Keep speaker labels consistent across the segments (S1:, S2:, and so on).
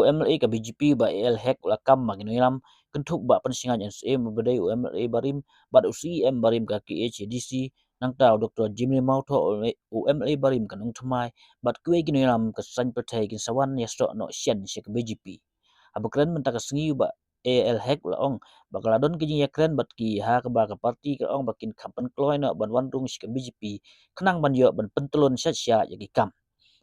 S1: UMLA ka BGP ba AL hek la Kham maginoyam kentuk ba pensingan NSA membedai UMLA barim bad UCM barim ka KHDC nang tau Dr. Jimmy Mauto UMLA barim kanung thmai bad kue ginoyam ka san pertai kin sawan yasto no sian se ka BGP abakran mentaka sengi ba AL hek la ong bakaladon ki yakran bat ki ha ka ba ka parti ka ong bakin kampan Kloi no ban wanrung se ka BGP kenang ban yo ban pentelon sya yagi Kham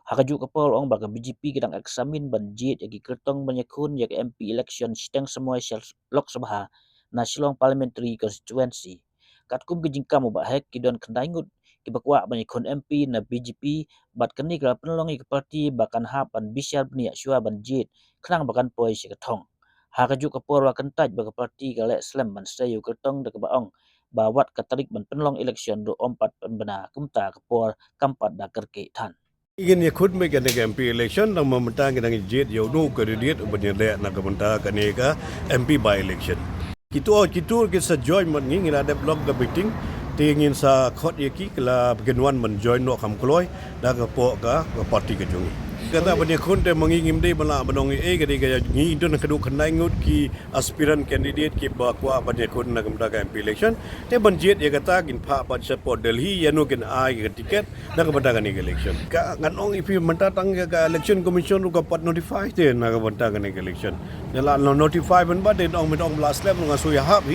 S1: Hakaju kapal ong baga BGP kidang eksamin ban Jied yagi Kyrtong banyakun yak MP election sitang semua Lok Sabha National Parliamentary Constituency. Katkum kijingkam ba hek kidon kendaingut kibakwa banyakun MP na BGP bat keni kala penolongi ke parti bakan hapan bisyar bniak syua ban Jied kenang bakan poi sikatong. Hakaju kapal wa kentaj baga parti kala slam ban sayu Kyrtong dak baong bawat katarik ban penolong election do ompat penbena kumta kapal kampat dakar ke tan.
S2: Ingin ikut mereka dengan MP election dan mementang dengan Jied yaudu kandidat bernyelek nak mementang kaneka MP by election. Kita kita join Ngin ada blog ke meeting ingin sa khot yaki kala beginwan menjoin no Kham Kloi dah ke pok ka parti ke jungi. Kata banyak konten mengingim dia bela benong ketika Ngin itu nak keduk kendaingut ki aspiran kandidat ki bakwa banyak konten nak mementang MP election. Dia Jied ya kata kin pak pada support Delhi yang nukin ai ke tiket nak mementang election. Ngan ong if mentatang ke election commission ruka pat notify dia nak mementang election. Dalam notify pun bad dia ong belas lem ngasu ya hab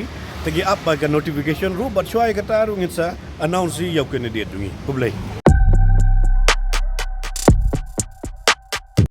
S2: tagi apa ke notification ru bat syai kata ru ngin sa announce yau kandidat dungi. Kublai.